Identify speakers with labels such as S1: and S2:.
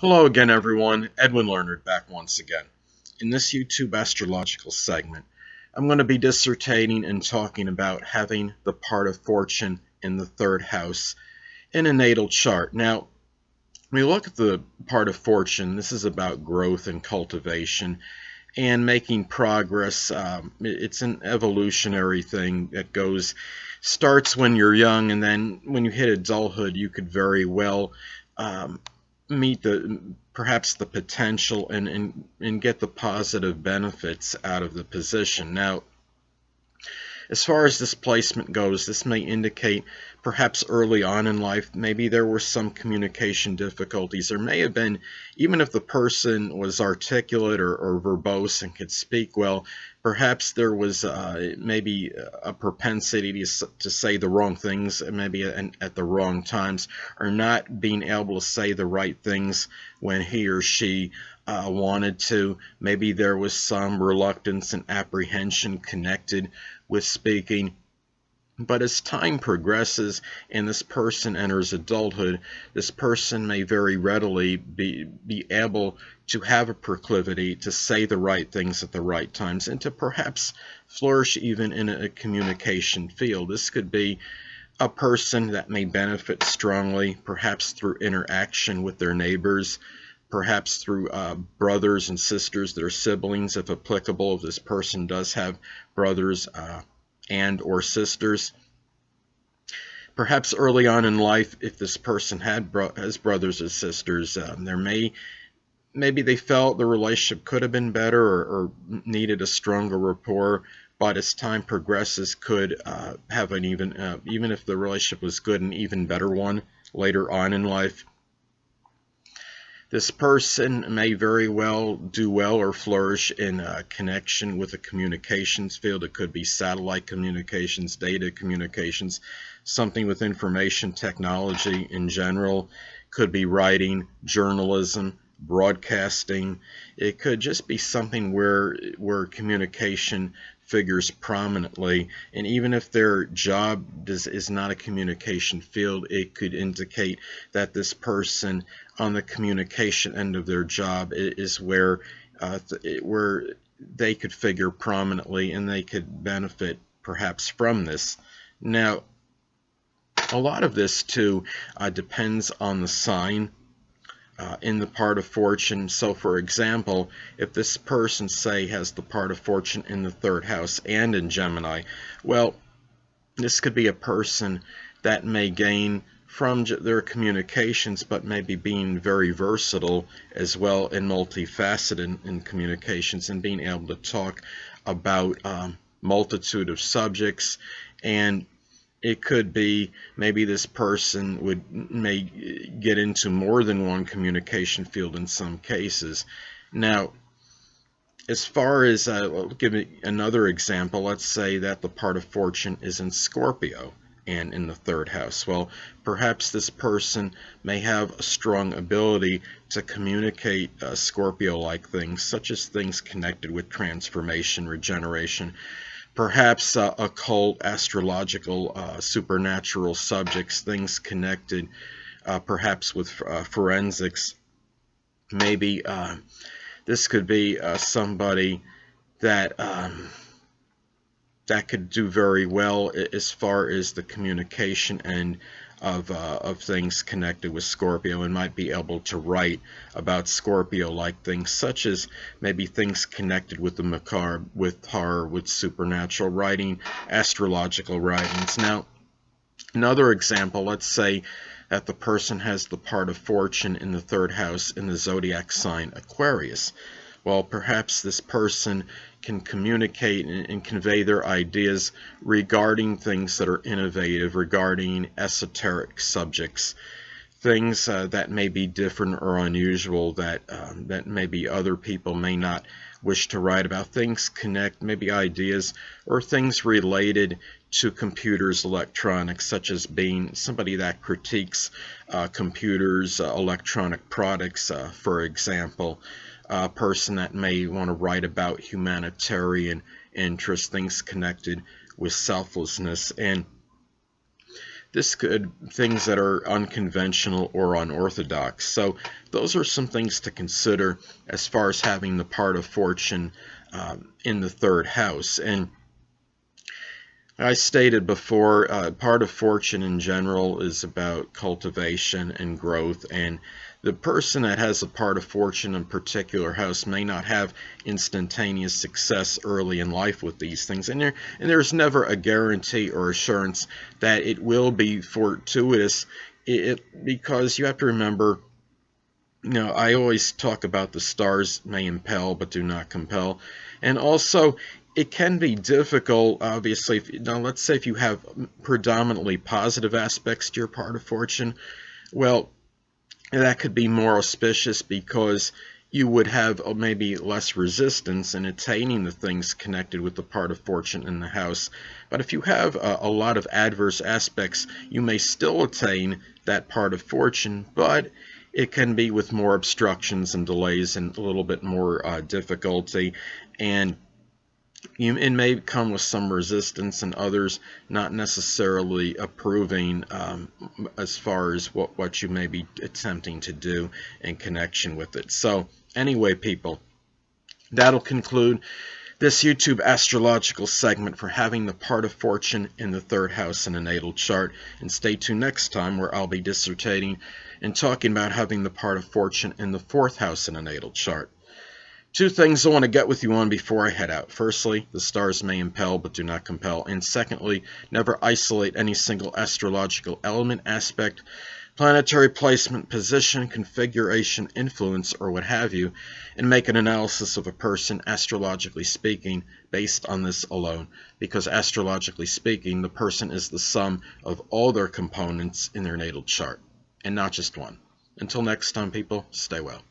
S1: Hello again, everyone. Edwin Learnard back once again. In this YouTube astrological segment, I'm going to be dissertating and talking about having the part of fortune in the third house in a natal chart. Now, when we look at the part of fortune, this is about growth and cultivation and making progress. It's an evolutionary thing that starts when you're young, and then when you hit adulthood, you could very well um, meet perhaps the potential and get the positive benefits out of the position. Now, as far as this placement goes, this may indicate perhaps early on in life, maybe there were some communication difficulties. There may have been, even if the person was articulate or verbose and could speak well, perhaps there was maybe a propensity to say the wrong things, maybe at the wrong times, or not being able to say the right things when he or she wanted to. Maybe there was some reluctance and apprehension connected with speaking. But as time progresses and this person enters adulthood, this person may very readily be able to have a proclivity to say the right things at the right times and to perhaps flourish even in a communication field. This could be a person that may benefit strongly, perhaps through interaction with their neighbors, perhaps through brothers and sisters, their siblings, if applicable, if this person does have brothers and or sisters. Perhaps early on in life, if this person has brothers or sisters, maybe they felt the relationship could have been better or needed a stronger rapport, but as time progresses, could have an even if the relationship was good, an even better one later on in life. This person may very well do well or flourish in a connection with a communications field. It could be satellite communications, data communications, something with information technology in general. Could be writing, journalism, broadcasting. It could just be something where communication figures prominently, and even if their job is not a communication field, it could indicate that this person on the communication end of their job is where they could figure prominently and they could benefit perhaps from this. Now, a lot of this too depends on the sign in the part of fortune. So for example, if this person, say, has the part of fortune in the third house and in Gemini, well, this could be a person that may gain from their communications, but maybe being very versatile as well and multifaceted in communications and being able to talk about multitude of subjects. And it could be maybe this person may get into more than one communication field in some cases. Now, as far as, I'll give another example. Let's say that the part of fortune is in Scorpio and in the third house. Well, perhaps this person may have a strong ability to communicate Scorpio-like things, such as things connected with transformation, regeneration, perhaps occult, astrological, supernatural subjects, things connected perhaps with forensics. Maybe this could be somebody that that could do very well as far as the communication end of things connected with Scorpio, and might be able to write about Scorpio-like things, such as maybe things connected with the macabre, with horror, with supernatural writing, astrological writings. Now, another example, let's say that the person has the part of fortune in the third house in the zodiac sign Aquarius. Well, perhaps this person can communicate and convey their ideas regarding things that are innovative, regarding esoteric subjects, things that may be different or unusual, that maybe other people may not wish to write about. Things connect, maybe ideas or things related to computers, electronics, such as being somebody that critiques computers, electronic products, for example. A person that may want to write about humanitarian interests, things connected with selflessness. And this could things that are unconventional or unorthodox. So those are some things to consider as far as having the part of fortune in the third house. And I stated before, part of fortune in general is about cultivation and growth, and the person that has a part of fortune in a particular house may not have instantaneous success early in life with these things, and there's never a guarantee or assurance that it will be fortuitous, because you have to remember, I always talk about the stars may impel but do not compel, and also it can be difficult, obviously. Now, let's say if you have predominantly positive aspects to your part of fortune, well, that could be more auspicious because you would have maybe less resistance in attaining the things connected with the part of fortune in the house. But if you have a lot of adverse aspects, you may still attain that part of fortune, but it can be with more obstructions and delays and a little bit more difficulty, and it may come with some resistance and others not necessarily approving, as far as what you may be attempting to do in connection with it. So anyway, people, that'll conclude this YouTube astrological segment for having the part of fortune in the third house in a natal chart. And stay tuned next time, where I'll be dissertating and talking about having the part of fortune in the fourth house in a natal chart. Two things I want to get with you on before I head out. Firstly, the stars may impel but do not compel. And secondly, never isolate any single astrological element, aspect, planetary placement, position, configuration, influence, or what have you, and make an analysis of a person, astrologically speaking, based on this alone. Because astrologically speaking, the person is the sum of all their components in their natal chart, and not just one. Until next time, people, stay well.